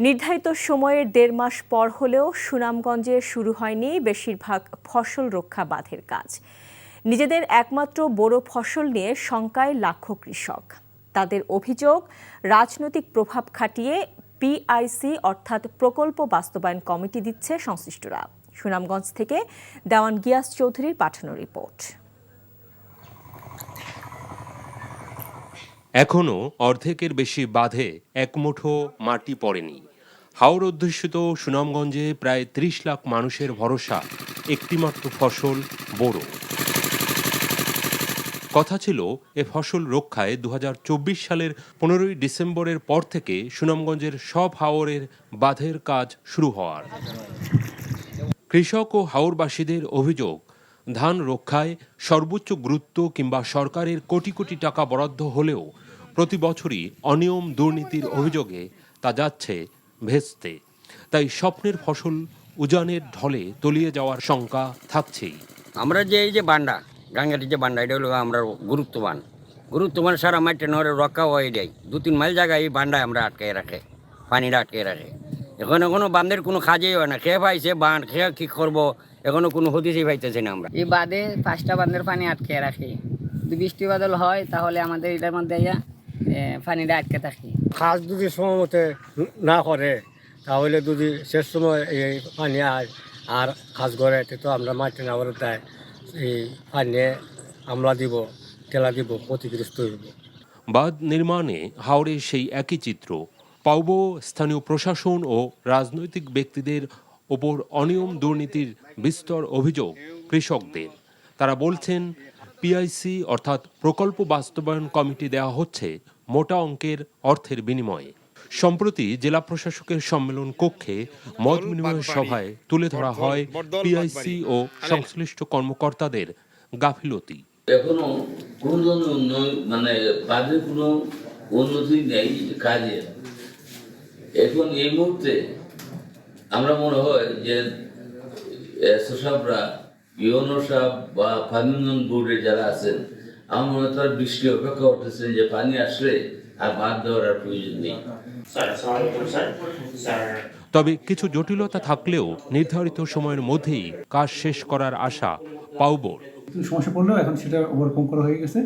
নির্ধারিত সময়ের ১.৫ মাস পর হলেও সুনামগঞ্জে শুরু হয়নি বেশিরভাগ ফসল রক্ষা বাঁধের কাজ। নিজেদের একমাত্র বড় ফসল নিয়ে শঙ্কায় লাখো কৃষক। তাদের অভিযোগ, রাজনৈতিক প্রভাব খাটিয়ে পিআইসি অর্থাৎ প্রকল্প বাস্তবায়ন কমিটি দিচ্ছে সংশ্লিষ্টরা। সুনামগঞ্জ থেকে দেওয়ান গিয়াস চৌধুরীর পাঠানো রিপোর্ট। এখনো অর্ধেকের বেশি বাঁধে একমুঠো মাটি পড়েনি। হাওর অধ্যুষিত সুনামগঞ্জে প্রায় ৩০ লাখ মানুষের ভরসা একটিমাত্র ফসল বোরো। কথা ছিল এ ফসল রক্ষায় ২০২৪ সালের ১৫ই ডিসেম্বরের পর থেকে সুনামগঞ্জের সব হাওরের বাঁধের কাজ শুরু হওয়ার। কৃষক ও হাওরবাসীদের অভিযোগ, ধান রক্ষায় সর্বোচ্চ গুরুত্ব কিংবা সরকারের কোটি কোটি টাকা বরাদ্দ হলেও প্রতি বছরই অনিয়ম দুর্নীতির অভিযোগে তা যাচ্ছে ভেস্তে। তাই স্বপ্নের ফসল উজানের ঢলে তলিয়ে যাওয়ার শঙ্কা থাকছেই। আমরা যে এই যে বান্ডা গাঙ্গাটির যে বান্ডা, এটা হলো আমরা গুরুত্ববান সারা মাঠে নরে রক্ষা হয়ে যায়। ২-৩ মাইল জায়গায় এই বান্ডায় আমরা আটকে রাখে, পানিটা আটকে রাখে। এখনো বাঁধের কোনো কাজেই হয় না। খেয়ে পাইছে বাঁধ, খেয়ে কি করবো, এখনো কোনো হদিসই পাইতেছে না। আমরা এই বাঁধে 5টা বাঁধের পানি আটকে রাখি। যদি বৃষ্টি বাদল হয় তাহলে আমাদের এটার মধ্যে পানিটা আটকে থাকি। কাজ যদি সময় মতো না করে তাহলে যদি শেষ সময় এই পানি আর কাজ করে, তো আমরা মাটি না করে তাই এই পানি আমলা দিব, ঠেলা দিব, ক্ষতিগ্রস্ত হইব। বাঁধ নির্মাণে হাওরে সেই একই চিত্র। পাউব স্থানীয় প্রশাসন ও রাজনৈতিক ব্যক্তিদের ওপর অনিয়ম দুর্নীতির বিস্তর অভিযোগ কৃষকদের। তারা বলছেন, পিআইসি অর্থাৎ প্রকল্প বাস্তবায়ন কমিটি দেওয়া হচ্ছে মোটা অঙ্কের অর্থের বিনিময়ে। সম্প্রতি জেলা প্রশাসকের সম্মেলন কক্ষে মত বিনিময় সভায় তুলে ধরা হয় পিআইসি ও সংশ্লিষ্ট কর্মকর্তাদের গাফিলতি। এখনো কোন বাজে কোনো উন্নতি নেই কাজে। এখন এই মুহূর্তে আমরা মনে হয় যে এসও সাহেবরা, ইউনো সাহেব বা পানি উন্নয়ন বোর্ডের যারা আছেন, আমার মনে হয় তার বৃষ্টি অপেক্ষা করতেছেন যে পানি আসলে আর বাদ দেওয়ার আর প্রয়োজন নেই। তবে কিছু জটিলতা থাকলেও নির্ধারিত সময়ের মধ্যেই কাজ শেষ করার আশা পাউবোর। সমস্যা পড়লেও এখন সেটা ওভারকাম করা হয়ে গেছে।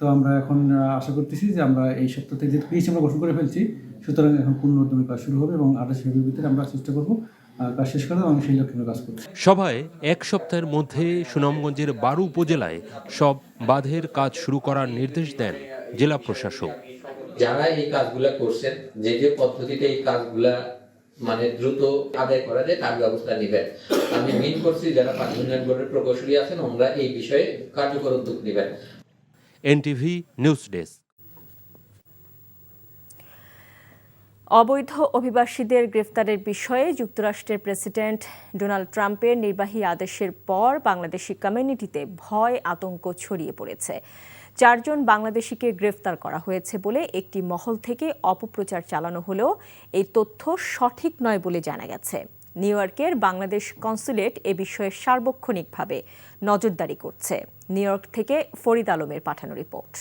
তো আমরা এখন আশা করতেছি যে আমরা এই সপ্তাহ থেকে যে পিএইচি আমরা গঠন করে ফেলছি, সুতরাং এখন পূর্ণ উদ্যমে কাজ শুরু হবে এবং ২৮ ফেব্রুয়ারির ভিতরে আমরা চেষ্টা করবো কাজ শেষ করা এবং সেই লক্ষ্যে কাজ করব। সভায় এক সপ্তাহের মধ্যে সুনামগঞ্জের ১২ উপজেলায় সব বাঁধের কাজ শুরু করার নির্দেশ দেন জেলা প্রশাসক। যারা এই কাজগুলা করছেন, যে পদ্ধতিতে এই কাজগুলা দ্রুত আদায় করা যায় তার ব্যবস্থা নেবেন। আমি মিন করছি যারা পানি উন্নয়ন বোর্ডের প্রকৌশলী আছেন, ওনারা এই বিষয়ে কার্যকর উদ্যোগ নেবেন। NTV news desk. অবৈধ অভিবাসীদের গ্রেফতারের বিষয়ে যুক্তরাষ্ট্রের প্রেসিডেন্ট ডোনাল্ড ট্রাম্পের নির্বাহী আদেশের পর বাংলাদেশি কমিউনিটিতে ভয় আতঙ্ক ছড়িয়ে পড়েছে। ৪ জন বাংলাদেশিকে গ্রেফতার করা হয়েছে বলে একটি মহল থেকে অপপ্রচার চালানো হলেও এই তথ্য সঠিক নয় বলে জানা গেছে। নিউ ইয়র্কের বাংলাদেশ কনস্যুলেট এ বিষয়ে সার্বক্ষণিকভাবে নজরদারি করছে। নিউ ইয়র্ক থেকে ফরিদ আলমের পাঠানো রিপোর্ট।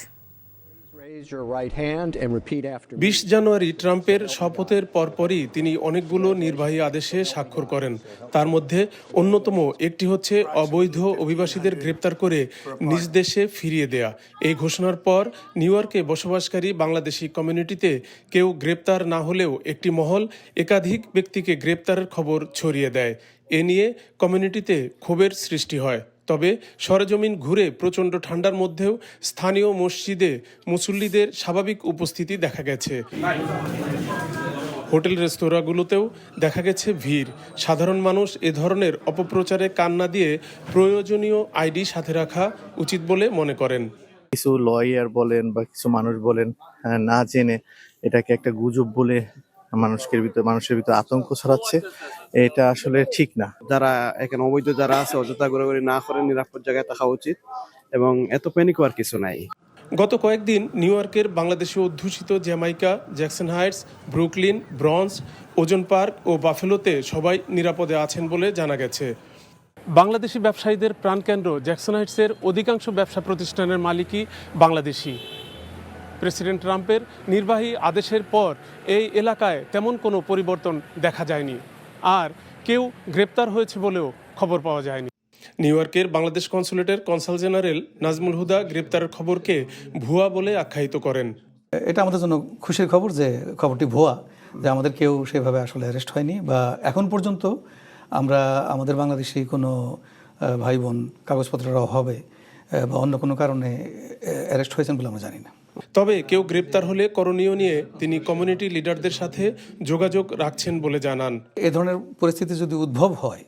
২০ জানুয়ারি ট্রাম্পের শপথের পরপরই তিনি অনেকগুলো নির্বাহী আদেশে স্বাক্ষর করেন। তার মধ্যে অন্যতম একটি হচ্ছে অবৈধ অভিবাসীদের গ্রেপ্তার করে নিজ দেশে ফিরিয়ে দেয়া। এই ঘোষণার পর নিউ ইয়র্কে বসবাসকারী বাংলাদেশি কমিউনিটিতে কেউ গ্রেপ্তার না হলেও একটি মহল একাধিক ব্যক্তিকে গ্রেপ্তারের খবর ছড়িয়ে দেয়। এ নিয়ে কমিউনিটিতে ক্ষোভের সৃষ্টি হয়। তবে সরেজমিন ঘুরে প্রচণ্ড ঠান্ডার মধ্যেও স্থানীয় মসজিদে মুসল্লিদের স্বাভাবিক উপস্থিতি দেখা গেছে। হোটেল রেস্তোরাঁগুলোতেও দেখা গেছে ভিড়। সাধারণ মানুষ এ ধরনের অপপ্রচারে কান না দিয়ে প্রয়োজনীয় আইডি সাথে রাখা উচিত বলে মনে করেন। কিছু লয়ার বলেন বা কিছু মানুষ বলেন না জেনে এটাকে একটা গুজব বলে মানুষের ভিতরে আতঙ্ক ছড়াচ্ছে। এটা আসলে ঠিক না। যারা এখানে অবৈধ যারা আছে অযথা ঘোরাঘুরি না করে নিরাপদ জায়গায় থাকা উচিত এবং এত প্যানিক হওয়ার কিছু নাই। গত কয়েকদিন নিউ ইয়র্কের বাংলাদেশে অধ্যুষিত Jamaica, Jackson Heights, Brooklyn, Bronx, Ozone Park ও বাফেলোতে সবাই নিরাপদে আছেন বলে জানা গেছে। বাংলাদেশি ব্যবসায়ীদের প্রাণকেন্দ্র জ্যাকসন হাইটসের অধিকাংশ ব্যবসা প্রতিষ্ঠানের মালিকই বাংলাদেশি। প্রেসিডেন্ট ট্রাম্পের নির্বাহী আদেশের পর এই এলাকায় তেমন কোনো পরিবর্তন দেখা যায়নি, আর কেউ গ্রেপ্তার হয়েছে বলেও খবর পাওয়া যায়নি। নিউ ইয়র্কের বাংলাদেশ কনসুলেটের কনসাল জেনারেল নাজমুল হুদা গ্রেপ্তারের খবরকে ভুয়া বলে আখ্যায়িত করেন। এটা আমাদের জন্য খুশির খবর যে খবরটি ভুয়া, যে আমাদের কেউ সেভাবে আসলে অ্যারেস্ট হয়নি, বা এখন পর্যন্ত আমরা আমাদের বাংলাদেশি কোনো ভাই বোন কাগজপত্রের অভাবে বা অন্য কোনো কারণে অ্যারেস্ট হয়েছেন বলে আমরা জানি না। তবে কেউ গ্রেপ্তার হলে করণীয় নিয়ে তিনি কমিউনিটি লিডারদের সাথে যোগাযোগ রাখছেন বলে জানান। এ ধরনের পরিস্থিতি যদি উদ্ভব হয়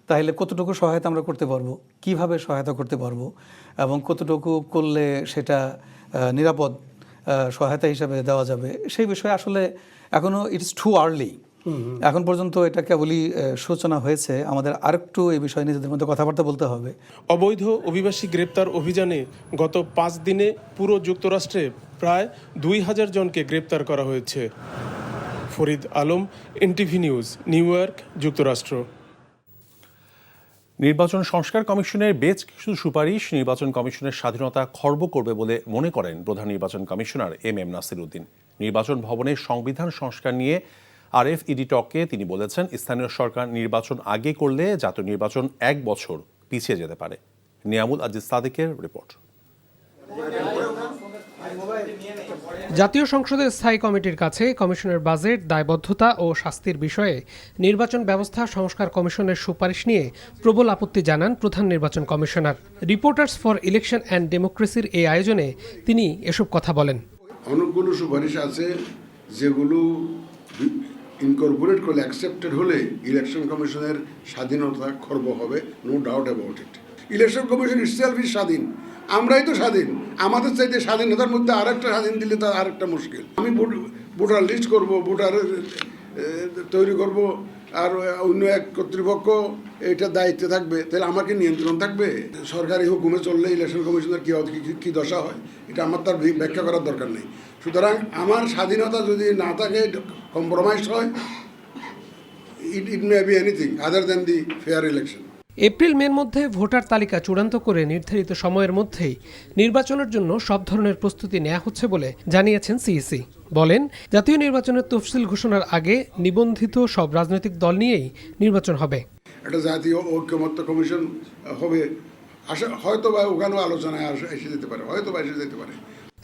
তাহলে কতটুকু সহায়তা আমরা করতে পারবো, কিভাবে সহায়তা করতে পারবো, এবং কতটুকু করলে সেটা নিরাপদ সহায়তা হিসাবে দেওয়া যাবে, সেই বিষয়ে আসলে এখনও ইটস টু আর্লি। এখন পর্যন্ত এটা কেবলই সূচনা হয়েছে। আমাদের আরেকটু এই বিষয়ে নিজেদের মধ্যে কথাবার্তা বলতে হবে। অবৈধ অভিবাসী গ্রেপ্তার অভিযানে গত 5 দিনে পুরো যুক্তরাষ্ট্রে প্রায় 2000 জনকে গ্রেপ্তার করা হয়েছে। Farid Alam, NTV news, new York, যুক্তরাষ্ট্র। নির্বাচন সংস্কার কমিশনের বেশ কিছু সুপারিশ নির্বাচন কমিশনের স্বাধীনতা খর্ব করবে বলে মনে করেন প্রধান নির্বাচন কমিশনার এম নাসির উদ্দিন। নির্বাচন ভবনের সংবিধান সংস্কার নিয়ে RFED টকে তিনি বলেছেন, স্থানীয় সরকার নির্বাচন আগে করলে জাতীয় নির্বাচন 1 বছর পিছিয়ে যেতে পারে। নিয়ামুল আজিজ সাদেকের রিপোর্ট। জাতীয় সংসদের স্থায়ী কমিটির কাছে কমিশনের বাজেট, দায়বদ্ধতা ও শাস্তির বিষয়ে নির্বাচন ব্যবস্থা সংস্কার কমিশনের সুপারিশ নিয়ে প্রবল আপত্তি জানান প্রধান নির্বাচন commissioner. Reporters for election and ডেমোক্রেসির এই আয়োজনে তিনি এসব কথা বলেন। অনেকগুলো সুপারিশ আছে যেগুলো ইনকর্পোরেট করলে, অ্যাকসেপ্টেড হলে ইলেকশন কমিশনের স্বাধীনতা খর্ব হবে, no doubt about it. Election commission itself is স্বাধীন, আমরাই তো স্বাধীন। আমাদের চাইতে স্বাধীনতার মধ্যে আরেকটা স্বাধীন দিলে তার আরেকটা মুশকিল। আমি ভোটার লিস্ট করব, ভোটার তৈরি করব, আর অন্য এক কর্তৃপক্ষ এটা দায়িত্বে থাকবে, তাহলে আমাকে নিয়ন্ত্রণ থাকবে? সরকারি হুকুমে চললে ইলেকশন কমিশনের কী দশা হয়, এটা আমার তার ব্যাখ্যা করার দরকার নেই। সুতরাং আমার স্বাধীনতা যদি না থাকে, কম্প্রোমাইজ হয়, it may be anything other than the fair election. এপ্রিল-মের মধ্যে ভোটার তালিকা চূড়ান্ত করে নির্ধারিত সময়ের মধ্যেই নির্বাচনের জন্য সব ধরনের প্রস্তুতি নেওয়া হচ্ছে বলে জানিয়েছেন সিইসি। বলেন, জাতীয় নির্বাচনের তফসিল ঘোষণার আগে নিবন্ধিত সব রাজনৈতিক দল নিয়েই নির্বাচন হবে। একটা জাতীয় ঐক্যমত্য কমিশন হবে, হয়তো বা ওখানেও আলোচনায় এসে যেতে পারে, হয়তো বা এসে যেতে পারে।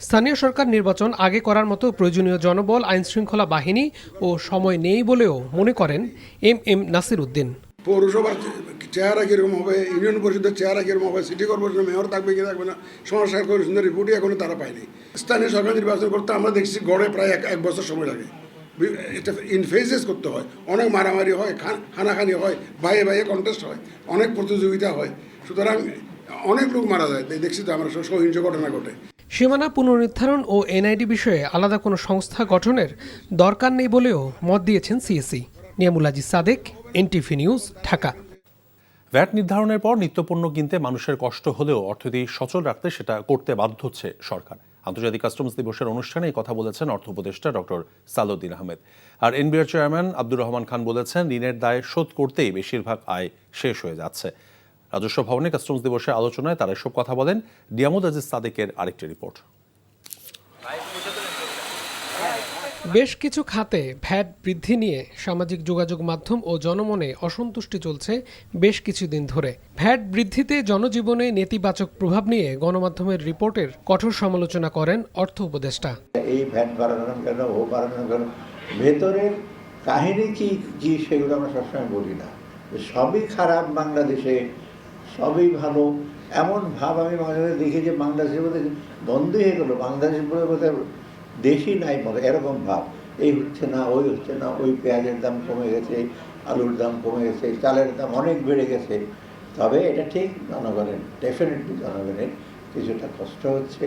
স্থানীয় সরকার নির্বাচন আগে করার মতো প্রয়োজনীয় জনবল, আইনশৃঙ্খলা বাহিনী ও সময় নেই বলেও মনে করেন এম নাসির উদ্দিন। পৌরসভার চেহারা কীরকম হবে, ইউনিয়ন পরিষদের চেহারা কীরকম হবে, সিটি কর্পোরেশনের মেয়র থাকবে কি থাকবে না, সংস্কার কমিশনের রিপোর্টই এখনও তারা পায়নি। স্থানীয় সরকার নির্বাচন করতে আমরা দেখছি গড়ে প্রায় এক বছর সময় লাগে। এটা ইন ফেজেস করতে হয়, অনেক মারামারি হয়, হানাহানি হয়, ভাইয়ে ভাইয়ে কন্টেস্ট হয়, অনেক প্রতিযোগিতা হয়, সুতরাং অনেক লোক মারা যায়, দেখছি তো আমরা সহিংস ঘটনা ঘটে। সীমানা পুনর্নির্ধারণ ও এনআইডি বিষয়ে আলাদা কোনো সংস্থা গঠনের দরকার নেই বলেও মত দিয়েছেন CEC. Niamul Aziz Sadek, NTV news, Dhaka. VAT নির্ধারণের পর নিত্যপণ্য কিনতে মানুষের কষ্ট হলেও অর্থনীতি সচল রাখতে সেটা করতে বাধ্য হচ্ছে সরকার। আন্তর্জাতিক কাস্টমস দিবসের অনুষ্ঠানে এই কথা বলেছেন অর্থ উপদেষ্টা ডক্টর সালাউদ্দিন আহমেদ। আর এনবিআর চেয়ারম্যান আব্দুর রহমান খান বলেছেন, ঋণের দায় শোধ করতেই বেশিরভাগ আয় শেষ হয়ে যাচ্ছে। রাজস্ব ভবনে কাস্টমস দিবসের আলোচনায় তারা এসব কথা বলেন। নিয়ামুল আজিজ সাদেকের আরেকটি রিপোর্ট। বেশ কিছু খাতে ভ্যাট বৃদ্ধি নিয়ে সামাজিক যোগাযোগ মাধ্যম ও জনমনে অসন্তুষ্টি চলছে বেশ কিছুদিন ধরে। ভ্যাট বৃদ্ধিতে জনজীবনে নেতিবাচক প্রভাব নিয়ে গণমাধ্যমের রিপোর্টের কঠোর সমালোচনা করেন অর্থ উপদেষ্টা। এই ভ্যাট বাড়ানো কেন, ও বাড়ানো কেন, ভেতরের কাহিনী কি সেগুলো আমরা সবসময় বলি না। সবই খারাপ বাংলাদেশে, সবই ভালো, এমন ভাব আমি মাঝে মাঝে দেখি যে বাংলাদেশের মধ্যে বন্ধ হয়ে গেলো, বাংলাদেশের মধ্যে দেশই নাই মতো, এরকম ভাব। এই হচ্ছে না, ওই হচ্ছে না, ওই পেঁয়াজের দাম কমে গেছে, আলুর দাম কমে গেছে, চালের দাম অনেক বেড়ে গেছে। তবে এটা ঠিক, জনগণের ডেফিনেটলি জনগণের কিছুটা কষ্ট হচ্ছে,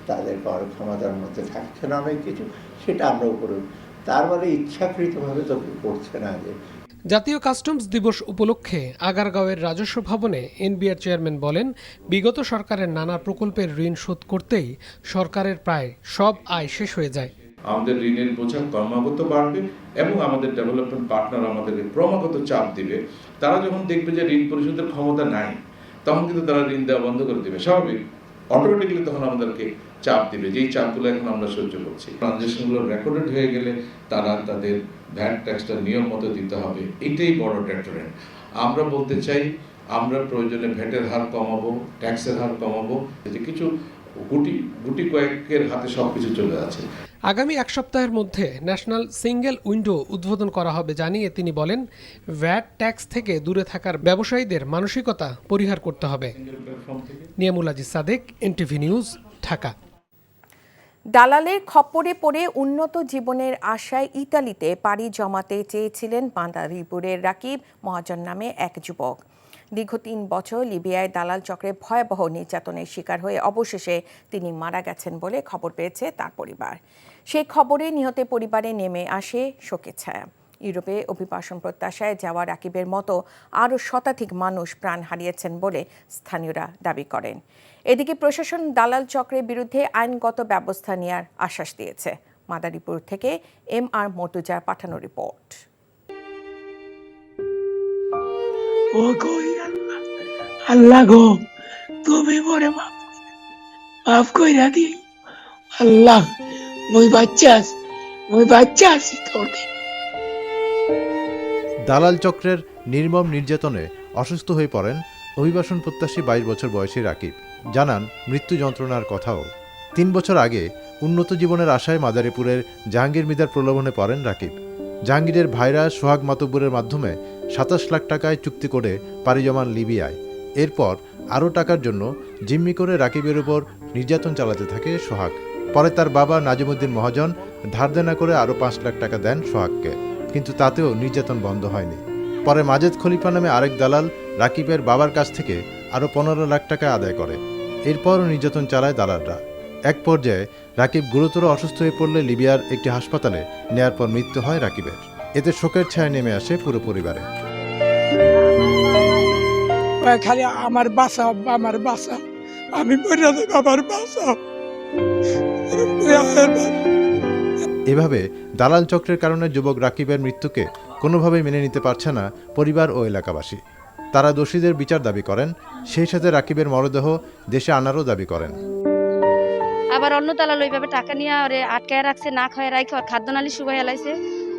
তাদের পাওয়ার ক্ষমতার মধ্যে থাকছে না অনেক কিছু, সেটা আমরাও করব। তার মানে ইচ্ছাকৃতভাবে তো করছে না। যে জাতীয় কাস্টমস দিবস উপলক্ষে আগারগাঁওয়ের রাজস্ব ভবনে এনবিআর চেয়ারম্যান বলেন, বিগত সরকারের নানা প্রকল্পের ঋণ শোধ করতেই সরকারের প্রায় সব আয় শেষ হয়ে যায়। আমাদের ঋণের বোঝা ক্রমাগত বাড়বে এবং আমাদের ডেভেলপমেন্ট পার্টনার আমাদেরকে ক্রমাগত চাপ দিবে। তারা যখন দেখবে যে ঋণ পরিশোধের ক্ষমতা নাই, তখন কিন্তু তারা ঋণ দেওয়া বন্ধ করে দেবে। স্বাভাবিক, অটোমেটিক্যালি তখন আমাদেরকে চাপ দিবে, যেই চাপগুলো এখন আমরা সহ্য করছি। ট্রানজেকশনগুলো রেকর্ডেড হয়ে গেলে তারা তাদের ভ্যাট ট্যাক্সটা নিয়ম মতো দিতে হবে, এটাই বড় ডেটারেন্ট। আমরা বলতে চাই আমরা প্রয়োজনে ভ্যাটের হার কমাবো, ট্যাক্সের হার কমাবো, যে কিছু গুটি কয়েকের হাতে সবকিছু চলে আছে। আগামী এক সপ্তাহের মধ্যে ন্যাশনাল সিঙ্গেল উইন্ডো উদ্বোধন করা হবে জানিয়ে তিনি বলেন, ভ্যাট ট্যাক্স থেকে দূরে থাকার ব্যবসায়ীদের মানসিকতা পরিহার করতে হবে। Niamul Aziz Sadek, NTV news, Dhaka. দালালের খপ্পরে পড়ে উন্নত জীবনের আশায় ইতালিতে পাড়ি জমাতে চেয়েছিলেন মাদারীপুরের রাকিব মহাজন নামে এক যুবক। দীর্ঘ ৩ বছর লিবিয়ায় দালাল চক্রে ভয়াবহ নির্যাতনের শিকার হয়ে অবশেষে তিনি মারা গেছেন বলে খবর পেয়েছে তার পরিবার। সেই খবরে নিহতের পরিবারে নেমে আসে শোকের ছায়া। ইউরোপে অভিবাসন প্রত্যাশায় যাওয়া রাকিবের মতো আরও শতাধিক মানুষ প্রাণ হারিয়েছেন বলে স্থানীয়রা দাবি করেন। এদিকে প্রশাসন দালাল চক্রের বিরুদ্ধে আইনগত ব্যবস্থা নেওয়ার আশ্বাস দিয়েছে। মাদারীপুর থেকে MR মর্তুজার পাঠানো রিপোর্ট। আল্লাহ গো, তুমি মরে মাফ কইরা দিও আল্লাহ। মুই বাচ্চা আছি তোর। দালাল চক্রের নির্মম নির্যাতনে অসুস্থ হয়ে পড়েন অভিবাসন প্রত্যাশী 22 বছর বয়সী রাকিব। জানান মৃত্যু যন্ত্রণার কথাও। 3 বছর আগে উন্নত জীবনের আশায় মাদারীপুরের জাহাঙ্গীর মিদার প্রলোভনে পড়েন রাকিব। জাহাঙ্গীরের ভাইরা সোহাগ মাতব্বরের মাধ্যমে 27 লাখ টাকায় চুক্তি করে পাড়ি জমান লিবিয়ায়। এরপর আরও টাকার জন্য জিম্মি করে রাকিবের উপর নির্যাতন চালাতে থাকে সোহাগ। পরে তার বাবা নাজিমুদ্দিন মহাজন ধার দেনা করে আরও 5 লাখ টাকা দেন সোহাগকে, কিন্তু তাতেও নির্যাতন বন্ধ হয়নি। পরে মাজেদ খলিফা নামে আরেক দালাল রাকিবের বাবার কাছ থেকে আরও 15 লাখ টাকা আদায় করে। এরপরও নির্যাতন চালায় দালালরা। এক পর্যায়ে রাকিব গুরুতর অসুস্থ হয়ে পড়লে লিবিয়ার একটি হাসপাতালে নেয়ার পর মৃত্যু হয় রাকিবের। এতে শোকের ছায়া নেমে আসে পুরো পরিবারে। খালি আমার বাঁচাও, আমি আমার বাঁচাও। এভাবে দালাল চক্রের কারণে যুবক রাকিবের মৃত্যুকে কোনোভাবেই মেনে নিতে পারছে না পরিবার ও এলাকাবাসী। তারা দোষীদের বিচার দাবি করেন, সেই সাথে রাকিবের মরদেহ দেশে আনারও দাবি করেন। আবার অন্য দালাল ওইভাবে টাকা নিয়ে ওরে আটকায় রাখছে, না খায় রাখে, ওর খাদ্য নালি শুকায় হেলাইছে,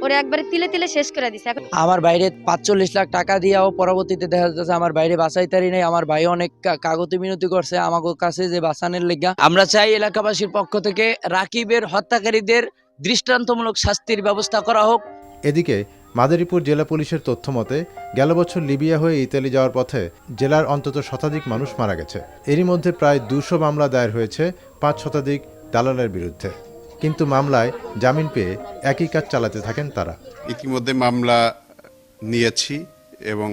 ওরে একবারে তিলে তিলে শেষ করে দিছে। আমার বাইরে 45 লাখ টাকা দিয়াও পরবর্তীতে দেখা যাচ্ছে আমার বাইরে বাঁচাইতারি নেই। আমার ভাই অনেক কাগতি মিনতি করছে আমাদের কাছে যে বাঁচানোর লেগা। আমরা চাই এলাকাবাসীর পক্ষ থেকে রাকিবের হত্যাকারীদের দৃষ্টান্তমূলক শাস্তির ব্যবস্থা করা হোক। এদিকে মাদারীপুর জেলা পুলিশের তথ্য মতে গেল বছর লিবিয়া হয়ে ইতালি যাওয়ার পথে জেলার অন্তত শতাধিক মানুষ মারা গেছে। এরই মধ্যে প্রায় 200 মামলা দায়ের হয়েছে 5 শতাধিক দালালের বিরুদ্ধে, কিন্তু মামলায় জামিন পেয়ে একই কাজ চালাতে থাকেন তারা। ইতিমধ্যে মামলা নিয়েছি এবং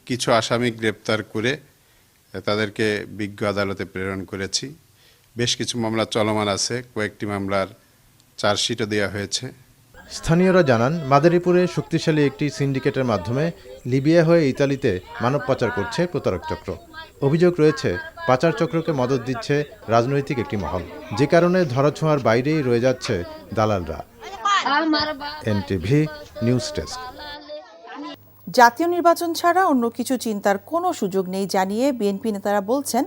কিছু আসামি গ্রেপ্তার করে তাদেরকে বিজ্ঞ আদালতে প্রেরণ করেছি। বেশ কিছু মামলা চলমান আছে, কয়েকটি মামলার চার্জশিটও দেওয়া হয়েছে। স্থানীয়রা জানান মাদারীপুরে শক্তিশালী একটি সিন্ডিকেটের মাধ্যমে লিবিয়া হয়ে ইতালিতে মানব পাচার করছে প্রতারক চক্র। অভিযোগ রয়েছে পাচার চক্রকে মদদ দিচ্ছে রাজনৈতিক একটি মহল, যে কারণে ধরাছোঁয়ার বাইরেই রয়ে যাচ্ছে দালালরা। NTV news desk. জাতীয় নির্বাচন ছাড়া অন্য কিছু চিন্তার কোনো সুযোগ নেই জানিয়ে বিএনপি নেতারা বলছেন,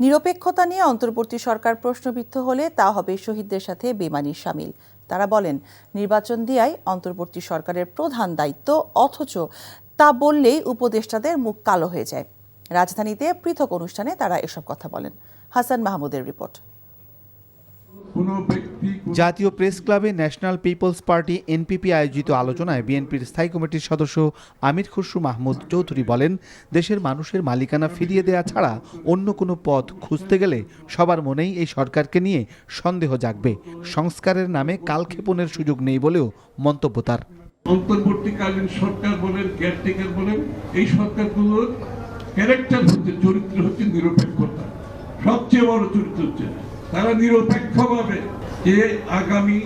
নিরপেক্ষতা নিয়ে অন্তর্বর্তী সরকার প্রশ্নবিদ্ধ হলে তা হবে শহীদদের সাথে বেমানির শামিল। তারা বলেন, নির্বাচন দেয়াই অন্তর্বর্তী সরকারের প্রধান দায়িত্ব, অথচ তা বললেই উপদেষ্টাদের মুখ কালো হয়ে যায়। রাজধানীতে পৃথক অনুষ্ঠানে তারা এসব কথা বলেন। হাসান মাহমুদের রিপোর্ট। জাতীয় প্রেস ক্লাবে ন্যাশনাল পিপলস পার্টি এনপিপি আয়োজিত আলোচনায় বিএনপির স্থায়ী কমিটির সদস্য আমির খসরু মাহমুদ চৌধুরী বলেন, দেশের মানুষের মালিকানা ফিরিয়ে দেয়া ছাড়া অন্য কোনো পথ খুঁজতে গেলে সবার মনেই এই সরকারকে নিয়ে সন্দেহ জাগবে। সংস্কারের নামে কালক্ষেপণের সুযোগ নেই বলেও মন্তব্য তার। অন্তর্বর্তীকালীন সরকার বলেন, কেয়ারটেকার বলেন, এই সরকারগুলোর ক্যারেক্টার হচ্ছে, চরিত্র হচ্ছে নিরপেক্ষতা। সবচেয়ে বড় চরিত্র হচ্ছে তারা নিরপেক্ষভাবে যে আগামী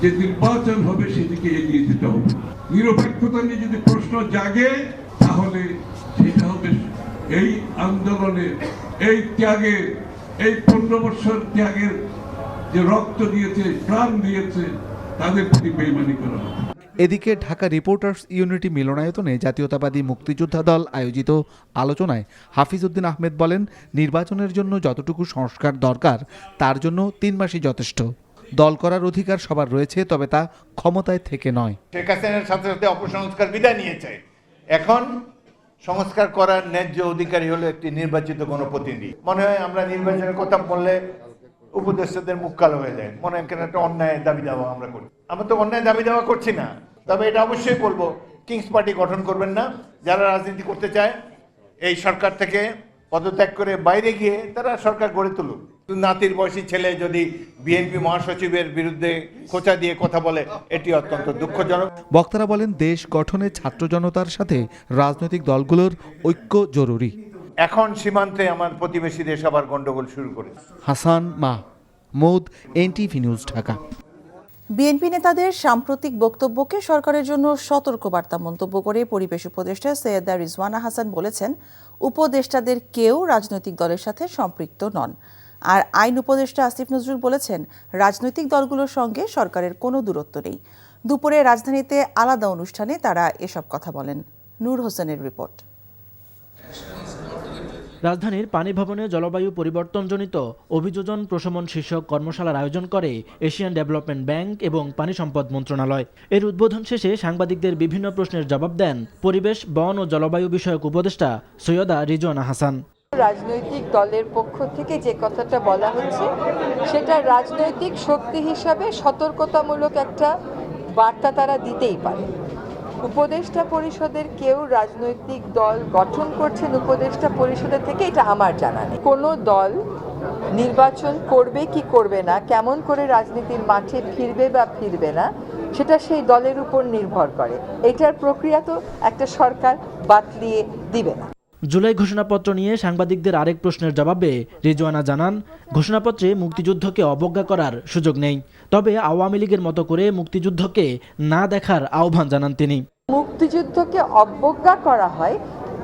যে নির্বাচন হবে সেদিকে এগিয়ে যেতে হবে। নিরপেক্ষতা নিয়ে যদি প্রশ্ন জাগে তাহলে সেটা হবে এই আন্দোলনের, এই ত্যাগের, এই 15 বছর ত্যাগের যে রক্ত দিয়েছে, প্রাণ দিয়েছে, তাদের প্রতি বেইমানি করা হবে। এদিকে ঢাকা রিপোর্টার্স ইউনিটি মিলনায়তনে জাতীয়তাবাদী মুক্তিযোদ্ধা দল আয়োজিত আলোচনায় হাফিজউদ্দিন আহমেদ বলেন, নির্বাচনের জন্য যতটুকু সংস্কার দরকার তার জন্য 3 মাসই যথেষ্ট। দল করার অধিকার সবার রয়েছে, তবে তা ক্ষমতায় থেকে নয়। শেখ হাসিনার সাথে সাথে অপসংস্কার বিদায় নিয়েছে, এখন সংস্কার করার ন্যায্য অধিকারী হলো একটি নির্বাচিত গণপ্রতিনিধি। মনে হয় আমরা নির্বাচনের কথা বললে উপদেষ্টাদের মুখ কালো হয়ে যায়, মনে হয় কেন একটা অন্যায় দাবি দাওয়া আমরা করি। আমরা তো অন্যায় দাবি দাওয়া করছি না, তবে এটা অবশ্যই বলবো, কিংস পার্টি গঠন করবেন না। যারা রাজনীতি করতে চায় এই সরকার থেকে পদত্যাগ করে বাইরে গিয়ে তারা সরকার গড়ে তুলুক। নাতির বয়সী ছেলে যদি বিএনপি মহাসচিবের বিরুদ্ধে খোঁচা দিয়ে কথা বলে, এটি অত্যন্ত দুঃখজনক। বক্তারা বলেন, দেশ গঠনে ছাত্র জনতার সাথে রাজনৈতিক দলগুলোর ঐক্য জরুরি। এখন সীমান্তে আমার প্রতিবেশী দেশ আবার গন্ডগোল শুরু করেছে। Hasan Mahmud, NTV news, Dhaka. BNP নেতাদের সাম্প্রতিক বক্তব্যকে সরকারের জন্য সতর্কবার্তা মন্তব্য করে পরিবেশ উপদেষ্টা সৈয়দা রিজওয়ানা হাসান বলেছেন, উপদেষ্টাদের কেউ রাজনৈতিক দলের সাথে সম্পৃক্ত নন। আর আইন উপদেষ্টা আসিফ নজরুল বলেছেন, রাজনৈতিক দলগুলোর সঙ্গে সরকারের কোনো দূরত্ব নেই। দুপুরে রাজধানীতে আলাদা অনুষ্ঠানে তারা এসব কথা বলেন। নূর হোসেনের রিপোর্ট। রাজধানীর পানি ভবনে জলবায়ু পরিবর্তনজনিত অভিযোজন প্রশমন শীর্ষক কর্মশালার আয়োজন করে এশিয়ান ডেভেলপমেন্ট ব্যাংক এবং পানি সম্পদ মন্ত্রণালয়। এর উদ্বোধন শেষে সাংবাদিকদের বিভিন্ন প্রশ্নের জবাব দেন পরিবেশ, বন ও জলবায়ু বিষয়ক উপদেষ্টা সৈয়দা রিজওয়ানা হাসান। রাজনৈতিক দলের পক্ষ থেকে যে কথাটা বলা হচ্ছে সেটা রাজনৈতিক শক্তি হিসাবে সতর্কতামূলক একটা বার্তা তারা দিতেই পারে। উপদেষ্টা পরিষদের কেউ রাজনৈতিক দল গঠন করছেন উপদেষ্টা পরিষদের থেকে, এটা আমার জানা নেই। কোনো দল নির্বাচন করবে কি করবে না, কেমন করে রাজনীতির মাঠে ফিরবে বা ফিরবে না, সেটা সেই দলের উপর নির্ভর করে। এটার প্রক্রিয়া তো একটা সরকার বাতলিয়ে দিবে না। জুলাই ঘোষণাপত্র নিয়ে সাংবাদিকদের আরেক প্রশ্নের জবাবে রিজওয়ানা জানান, ঘোষণাপত্রে মুক্তিযুদ্ধকে অবজ্ঞা করার সুযোগ নেই, তবে আওয়ামী লীগের মতো করে মুক্তিযুদ্ধকে না দেখার আহ্বান জানান তিনি। মুক্তিযুদ্ধকে অবজ্ঞা করা হয়,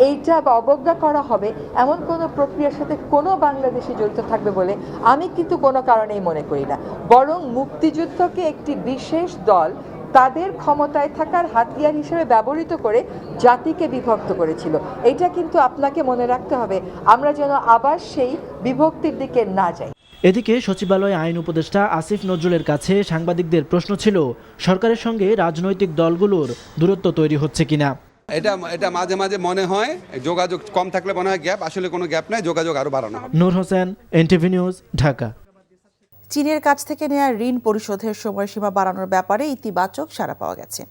এইটা বা অবজ্ঞা করা হবে এমন কোনো প্রক্রিয়ার সাথে কোনো বাংলাদেশি জড়িত থাকবে বলে আমি কিন্তু কোনো কারণেই মনে করি না। বরং মুক্তিযুদ্ধকে একটি বিশেষ দল তাদের ক্ষমতায় থাকার হাতিয়ার হিসেবে ব্যবহৃত করে জাতিকে বিভক্ত করেছিল। এটা কিন্তু আপনাকে মনে রাখতে হবে, আমরা যেন আবার সেই বিভক্তির দিকে না যাই। এদিকে সচিবালয়ে আইন উপদেষ্টা আসিফ নজরুলের কাছে সাংবাদিকদের প্রশ্ন ছিল, সরকারের সঙ্গে রাজনৈতিক দলগুলোর দূরত্ব তৈরি হচ্ছে কিনা। এটা মাঝে মাঝে মনে হয় যোগাযোগ কম থাকলে মনে হয় গ্যাপ, আসলে কোনো গ্যাপ নাই, যোগাযোগ আরো বাড়ানো হবে। নূর হোসেন, এনটিভি নিউজ, ঢাকা। চীনের কাছ থেকে নেওয়া ঋণ পরিশোধের সময়সীমা বাড়ানোর ব্যাপারে ইতিবাচক সাড়া পাওয়া গেছে।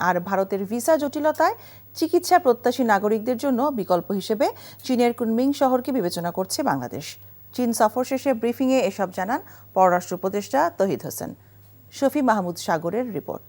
আর ভারতের ভিসা জটিলতায় চিকিৎসা প্রত্যাশী নাগরিকদের জন্য বিকল্প হিসেবে চীনের কুনমিং শহরকে বিবেচনা করছে বাংলাদেশ। চীন সফর শেষে ব্রিফিংয়ে এসব জানান পররাষ্ট্র উপদেষ্টা তৌহিদ হোসেন। শফি মাহমুদ সাগরের রিপোর্ট।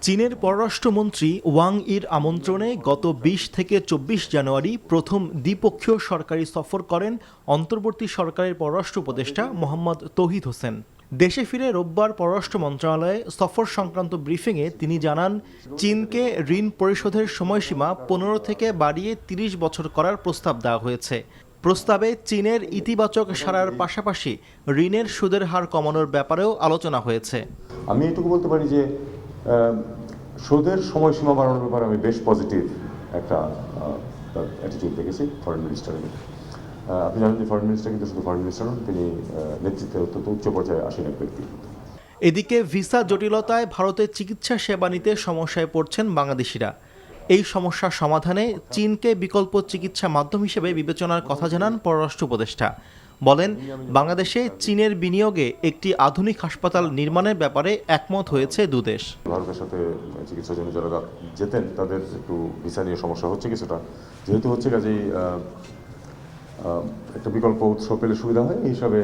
চীনের পররাষ্ট্রমন্ত্রী ওয়াং ইর আমন্ত্রণে গত 20 থেকে 24 জানুয়ারি প্রথম দ্বিপক্ষীয় সরকারি সফর করেন অন্তর্বর্তী সরকারের পররাষ্ট্র উপদেষ্টা মোহাম্মদ তৌহিদ হোসেন। দেশে ফিরে রোববার পররাষ্ট্র মন্ত্রণালয়ে সফর সংক্রান্ত ব্রিফিংয়ে তিনি জানান, চীনকে ঋণ পরিশোধের সময়সীমা 15 থেকে বাড়িয়ে 30 বছর করার প্রস্তাব দেওয়া হয়েছে। প্রস্তাবে চীনের ইতিবাচক সাড়ার পাশাপাশি ঋণের সুদের হার কমানোর ব্যাপারেও আলোচনা হয়েছে। আমি এটুকু বলতে পারি যে সুদের সময়সীমা বাড়ানোর ব্যাপারে আমি বেশ পজিটিভ একটা অ্যাটিটিউড দেখেছি ফরেন মিনিস্টারের। আপনি জানেন যে ফরেন মিনিস্টার কিন্তু শুধু ফরেন মিনিস্টার নন, তিনি নেতৃত্বে অত্যন্ত উচ্চ পর্যায়ে আসীন এক ব্যক্তি। এদিকে ভিসা জটিলতায় ভারতের চিকিৎসা সেবা নিতে সমস্যায় পড়ছেন বাংলাদেশিরা। এই সমস্যার সমাধানে চীনকে বিকল্প চিকিৎসা মাধ্যম হিসেবে বিবেচনার কথা জানান পররাষ্ট্র উপদেষ্টা। বলেন, বাংলাদেশে চীনের বিনিয়োগে একটি আধুনিক হাসপাতাল নির্মাণের ব্যাপারে একমত হয়েছে দুদেশ। ভারতের সাথে চিকিৎসার জন্য যারা যেতেন তাদের একটু ভিসা নিয়ে সমস্যা হচ্ছে কিছুটা, যেহেতু হচ্ছে কাজেই একটা বিকল্প উৎস পেলে সুবিধা হয় এই হিসাবে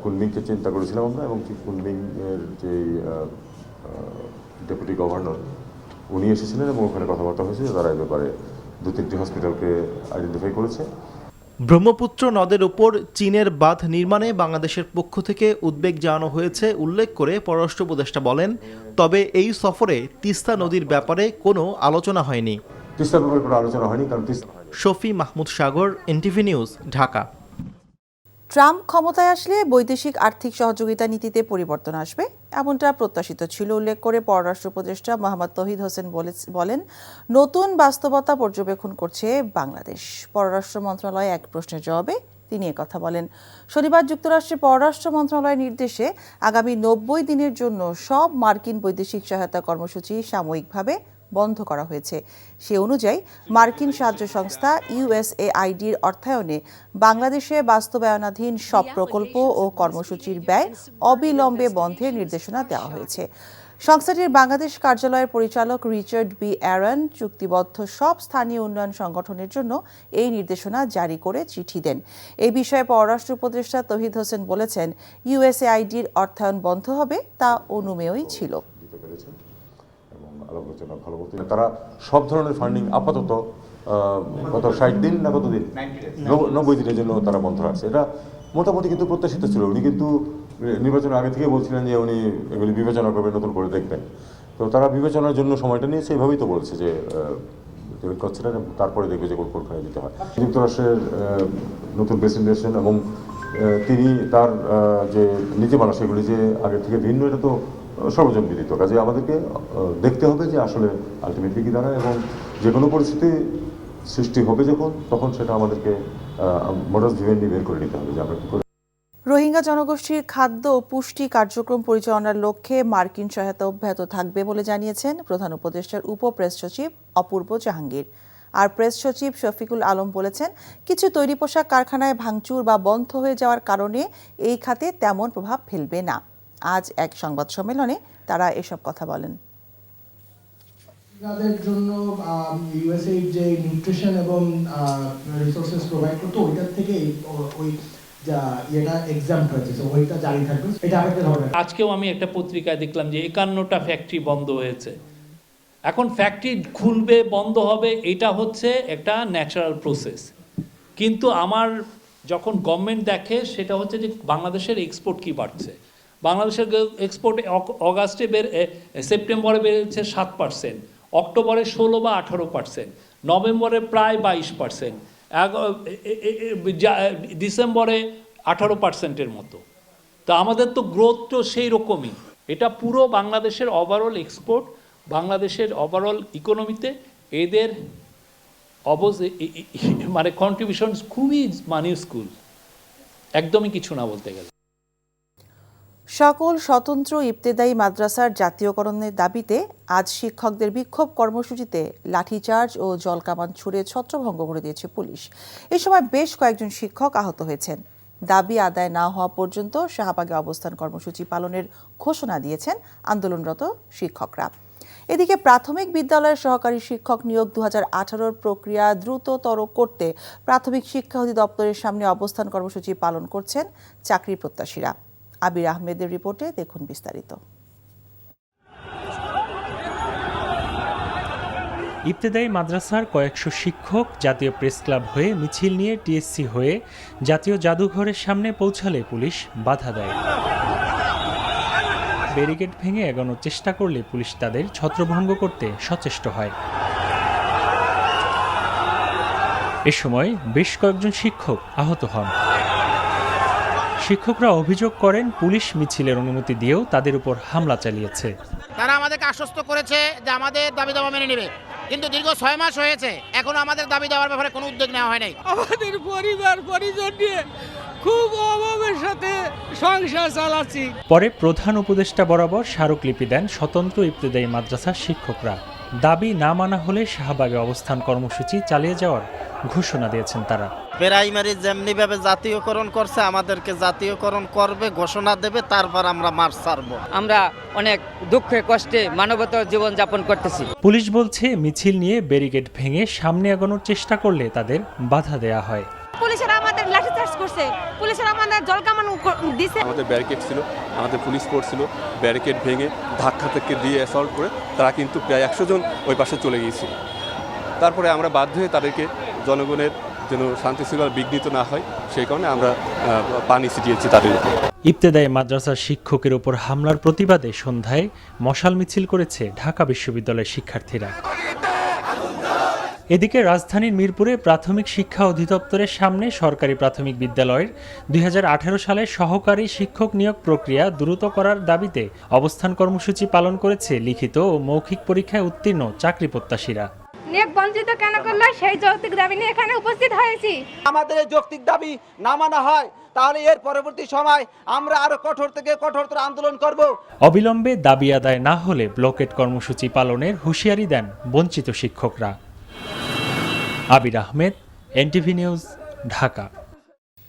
কুনমিংকে চিন্তা করেছিলাম আমরা। এবং কুনমিং এর যে ডেপুটি গভর্নর উনি এসেছিলেন এবং ওখানে কথাবার্তা হয়েছে, তারা এই ব্যাপারে 2-3টি হসপিটালকে আইডেন্টিফাই করেছে। ব্রহ্মপুত্র নদের উপর চীনের বাঁধ নির্মাণে বাংলাদেশের পক্ষ থেকে উদ্বেগ জানানো হয়েছে উল্লেখ করে পররাষ্ট্র উপদেষ্টা বলেন, তবে এই সফরে তিস্তা নদীর ব্যাপারে কোনো আলোচনা হয়নি। তিস্তার ব্যাপারে কোনো আলোচনা হয়নি, কারণ শফি মাহমুদ সাগর, এনটিভি নিউজ, ঢাকা। ট্রাম্প ক্ষমতায় আসলে বৈদেশিক আর্থিক সহযোগিতা নীতিতে পরিবর্তন আসবে। এমনটা প্রত্যাশিত ছিল উল্লেখ করে পররাষ্ট্র উপদেষ্টা মোহাম্মদ তৌহিদ হোসেন বলেন, নতুন বাস্তবতা পর্যবেক্ষণ করছে বাংলাদেশ। পররাষ্ট্র মন্ত্রণালয়ে এক প্রশ্নের জবাবে তিনি একথা বলেন। শনিবার যুক্তরাষ্ট্রের পররাষ্ট্র মন্ত্রণালয়ের নির্দেশে আগামী 90 দিনের জন্য সব মার্কিন বৈদেশিক সহায়তা কর্মসূচি সাময়িকভাবে বন্ধ করা হয়েছে। সে অনুযায়ী মার্কিন সাহায্য সংস্থা USAIDর অর্থায়নে বাংলাদেশে বাস্তবায়নাধীন সব প্রকল্প ও কর্মসূচির ব্যয় অবিলম্বে বন্ধের নির্দেশনা দেওয়া হয়েছে। সংস্থাটির বাংলাদেশ কার্যালয়ের পরিচালক রিচার্ড বি অ্যারন চুক্তিবদ্ধ সব স্থানীয় উন্নয়ন সংগঠনের জন্য এই নির্দেশনা জারি করে চিঠি দেন। এই বিষয়ে পররাষ্ট্র উপদেষ্টা তৌহিদ হোসেন বলেছেন, USAIDর অর্থায়ন বন্ধ হবে তা অনুমেয়ই ছিল। তারা সব ধরনের ফান্ডিং আপাতত কত 60 দিন না কতদিন 90 দিনের জন্য তারা বন্ধ রাখছে। এটা মোটামুটি কিন্তু প্রত্যাশিত ছিল। উনি কিন্তু নির্বাচনের আগে থেকে বলছিলেন যে উনি এগুলি বিবেচনা করবেন, নতুন করে দেখবেন। তো তারা বিবেচনার জন্য সময়টা নিয়েছে, এইভাবেই তো বলছে যে করছে না, তারপরে দেখবে যে কোনখানে দিতে হয়। যুক্তরাষ্ট্রের নতুন প্রেসিডেন্ট এবং তিনি তার যে নীতিমালা সেগুলি যে আগে থেকে ভিন্ন, এটা তো সর্বজন বিদিত। কাজে আমাদেরকে দেখতে হবে যে আসলে আলটিমেটলি কি দাঁড়ায়, এবং যে কোনো পরিস্থিতি সৃষ্টি হবে তখন সেটা আমাদেরকে মডাস ভিভেন্ডি বের করে নিতে হবে যে আমরা কি করে। রোহিঙ্গা জনগোষ্ঠীর খাদ্য ও পুষ্টি কার্যক্রম পরিচালনার লক্ষ্যে মার্কিন সহায়তা অব্যাহত থাকবে বলে জানিয়েছেন প্রধান উপদেষ্টার উপ প্রেস সচিব অপূর্ব জাহাঙ্গীর। আর প্রেস সচিব শফিকুল আলম বলেছেন, কিছু তৈরি পোশাক কারখানায় ভাঙচুর বা বন্ধ হয়ে যাওয়ার কারণে এই খাতে তেমন প্রভাব ফেলবে না। আজ এক সংবাদ সম্মেলনে তারা এসব কথা বলেন। তাদের জন্য ইউএসএইড যে নিউট্রিশন এবং রিসোর্সেস প্রোভাইড করতো, ওইটার থেকে ওই এটা এক্সাম্পট হয়েছে, ওইটা জারি থাকবে, এটা আবেদন হবে। আজকেও আমি একটা পত্রিকায় দেখলাম যে 51টা ফ্যাক্টরি বন্ধ হয়েছে। এখন ফ্যাক্টরি খুলবে, বন্ধ হবে, এটা হচ্ছে একটা ন্যাচারাল প্রসেস। কিন্তু আমার যখন গভর্নমেন্ট দেখে সেটা হচ্ছে যে বাংলাদেশের এক্সপোর্ট কি বাড়ছে। বাংলাদেশের এক্সপোর্ট অগাস্টে সেপ্টেম্বরে বেড়েছে 7%, অক্টোবরে 16 বা 18%, নভেম্বরে প্রায় 22%, ডিসেম্বরে 18%-এর মতো। তো আমাদের তো গ্রোথ তো সেই রকমই। এটা পুরো বাংলাদেশের ওভারঅল এক্সপোর্ট, বাংলাদেশের ওভারঅল ইকোনমিতে এদের মানে কন্ট্রিবিউশন খুবই মাইনিউস্কুল, একদমই কিছু না বলতে গেলে। সকল স্বতন্ত্র ইবতেদায়ী মাদ্রাসার জাতীয়করণের দাবিতে আজ শিক্ষকদের বিক্ষোভ কর্মসূচিতে লাঠিচার্জ ও জলকামান ছুড়ে ছত্রভঙ্গ করে দিয়েছে পুলিশ। এ সময় বেশ কয়েকজন শিক্ষক আহত হয়েছেন। দাবি আদায় না হওয়া পর্যন্ত শাহবাগে অবস্থান কর্মসূচি পালনের ঘোষণা দিয়েছেন আন্দোলনরত শিক্ষকরা। এদিকে প্রাথমিক বিদ্যালয়ের সহকারী শিক্ষক নিয়োগ 2018 প্রক্রিয়া দ্রুততর করতে প্রাথমিক শিক্ষা অধিদপ্তরের সামনে অবস্থান কর্মসূচি পালন করছেন চাকরি প্রত্যাশীরা। আবির আহমেদের রিপোর্টে দেখুন বিস্তারিত। ইবতেদায়ী মাদ্রাসার কয়েকশো শিক্ষক জাতীয় প্রেস ক্লাব হয়ে মিছিল নিয়ে টিএসসি হয়ে জাতীয় জাদুঘরের সামনে পৌঁছালে পুলিশ বাধা দেয়। ব্যারিকেড ভেঙে এগোনোর চেষ্টা করলে পুলিশ তাদের ছত্রভঙ্গ করতে সচেষ্ট হয়। এ সময় বেশ কয়েকজন শিক্ষক আহত হন। শিক্ষকরা অভিযোগ করেন, পুলিশ মিছিলের অনুমতি দিয়েও তাদের উপর হামলা চালিয়েছে। তারা আমাদেরকে আশ্বস্ত করেছে যে আমাদের দাবি দাবা মেনে নেবে, কিন্তু দীর্ঘ 6 মাস হয়েছে, এখনো আমাদের দাবি দেওয়ার ব্যাপারে কোনো উদ্যোগ নেওয়া হয় নাই। আমাদের পরিবার পরিজন নিয়ে খুব অভাবের সাথে সংসার চালাচ্ছি। পরে প্রধান উপদেষ্টা বরাবর স্মারকলিপি দেন স্বতন্ত্র ইবতেদায়ী মাদ্রাসার শিক্ষকরা। দাবি না মানা হলে শাহবাগে অবস্থান কর্মসূচি চালিয়ে যাওয়ার ঘোষণা দিয়েছেন তারা। প্রাইমারি যেমনিভাবে জাতীয়করণ করছে, আমাদেরকে জাতীয়করণ করবে, ঘোষণা দেবে, তারপর আমরা মার্চ ছাড়বো। আমরা অনেক দুঃখে কষ্টে মানবতার জীবন যাপন করতেছি। পুলিশ বলছে, মিছিল নিয়ে ব্যারিকেড ভেঙে সামনে এগোনোর চেষ্টা করলে তাদের বাধা দেয়া হয়। পুলিশেরা আমাদের লাঠিচার্জ করছে, পুলিশেরা আমাদের জলকামান দিছে। আমাদের ব্যারিকেড ছিল, আমাদের পুলিশ ফোর্স ছিল, ব্যারিকেড ভেঙে ধাক্কা থেকে দিয়ে অ্যাসল্ট করে তারা কিন্তু প্রায় 100 জন ওই পাশে চলে গিয়েছিল। তারপরে আমরা বাধ্য হয়ে তাদেরকে জনগণের যেন শান্তি শৃঙ্খলা বিঘ্নিত না হয় সেই কারণে আমরা পানি ছিটিয়েছি তাদের উপর। ইবতেদায়ী মাদ্রাসার শিক্ষকের উপর হামলার প্রতিবাদে সন্ধ্যায় মশাল মিছিল করেছে ঢাকা বিশ্ববিদ্যালয়ের শিক্ষার্থীরা। এদিকে রাজধানীর মিরপুরে প্রাথমিক শিক্ষা অধিদপ্তরের সামনে সরকারি প্রাথমিক বিদ্যালয়ের 2018 সালের সহকারী শিক্ষক নিয়োগ প্রক্রিয়া দ্রুত করার দাবিতে অবস্থান কর্মসূচি পালন করেছে লিখিত ও মৌখিক পরীক্ষায় উত্তীর্ণ চাকরি প্রত্যাশীরা। নিয়োগ বঞ্চিত কেন করলো সেই যৌক্তিক দাবি নিয়ে এখানে উপস্থিত হয়েছি। আমাদের এই যৌক্তিক দাবি না মানা হয় তাহলে এর পরবর্তী সময় আমরা আরো কঠোর থেকে কঠোরতর আন্দোলন করব। অবিলম্বে দাবি আদায় না হলে ব্লকেট কর্মসূচি পালনের হুঁশিয়ারি দেন বঞ্চিত শিক্ষকরা। আবির আহমেদ, এনটিভি নিউজ, ঢাকা।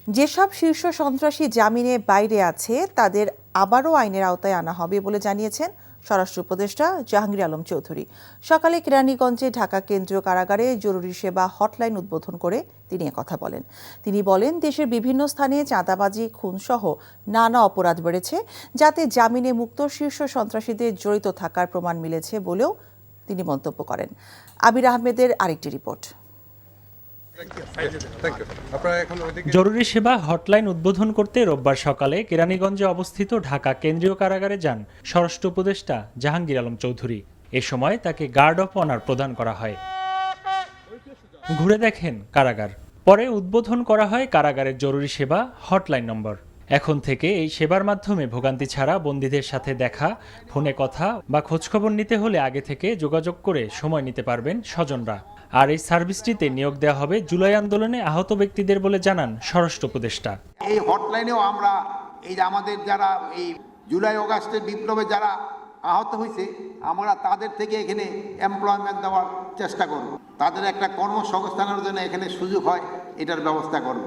যেসব শীর্ষ সন্ত্রাসী জামিনে বাইরে আছে তাদের আবারও আইনের আওতায় আনা হবে বলে জানিয়েছেন স্বরাষ্ট্র উপদেষ্টা জাহাঙ্গীর আলম চৌধুরী। সকালে কেরানীগঞ্জে ঢাকা কেন্দ্রীয় কারাগারে জরুরি সেবা হটলাইন উদ্বোধন করে তিনি কথা বলেন। তিনি বলেন, দেশের বিভিন্ন স্থানে চাঁদাবাজি, খুনসহ নানা অপরাধ বেড়েছে, যাতে জামিনে মুক্ত শীর্ষ সন্ত্রাসীদের জড়িত থাকার প্রমাণ মিলেছে বলেও তিনি মন্তব্য করেন। আবির আহমেদের আরেকটি রিপোর্ট। জরুরি সেবা হটলাইন উদ্বোধন করতে রোববার সকালে কেরানীগঞ্জে অবস্থিত ঢাকা কেন্দ্রীয় কারাগারে যান স্বরাষ্ট্র উপদেষ্টা জাহাঙ্গীর আলম চৌধুরী। এ সময় তাকে গার্ড অফ অনার প্রদান করা হয়। ঘুরে দেখেন কারাগার। পরে উদ্বোধন করা হয় কারাগারের জরুরি সেবা হটলাইন নম্বর। এখন থেকে এই সেবার মাধ্যমে ভোগান্তি ছাড়া বন্দীদের সাথে দেখা, ফোনে কথা বা খোঁজখবর নিতে হলে আগে থেকে যোগাযোগ করে সময় নিতে পারবেন স্বজনরা। আর এই সার্ভিসটিতে নিয়োগ দেওয়া হবে জুলাই আন্দোলনে আহত ব্যক্তিদের বলে জানান স্বরাষ্ট্র উপদেষ্টা। এই হটলাইনেও আমরা এই যে আমাদের যারা এই জুলাই অগাস্টের বিপ্লবে যারা আহত হয়েছে আমরা তাদের থেকে এখানে এমপ্লয়মেন্ট দেওয়ার চেষ্টা করব, তাদের একটা কর্মসংস্থানের জন্য এখানে সুযোগ হয় এটার ব্যবস্থা করব।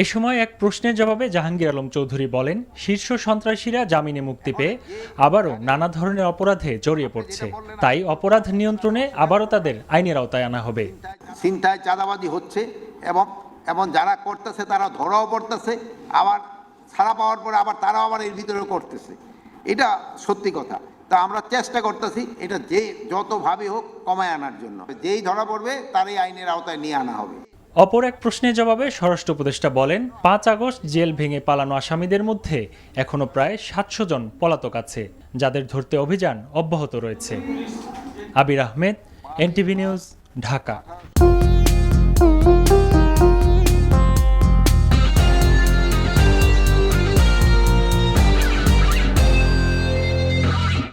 এ সময় এক প্রশ্নের জবাবে জাহাঙ্গীর আলম চৌধুরী বলেন, শীর্ষ সন্ত্রাসীরা জামিনে মুক্তি পেয়ে আবারও নানা ধরনের অপরাধে জড়িয়ে পড়ছে, তাই অপরাধ নিয়ন্ত্রণে আবারও তাদের আইনের আওতায় আনা হবে। ছিনতাই, চাঁদাবাজি হচ্ছে এবং যারা করতেছে তারা ধরাও পড়তেছে, আবার ছাড়া পাওয়ার পরে আবার তারাও আবার এর ভিতরেও করতেছে। এটা সত্যি কথা। তা আমরা চেষ্টা করতেছি এটা যে যতভাবে হোক কমায় আনার জন্য। যেই ধরা পড়বে তারই আইনের আওতায় নিয়ে আনা হবে। অপর এক প্রশ্নের জবাবে স্বরাষ্ট্র উপদেষ্টা বলেন, 5 আগস্ট জেল ভেঙে পালানো আসামিদের মধ্যে এখনো প্রায় 700 জন পলাতক আছে, যাদের ধরতে অভিযান অব্যাহত রয়েছে। আবির আহমেদ, এনটিভি নিউজ, ঢাকা।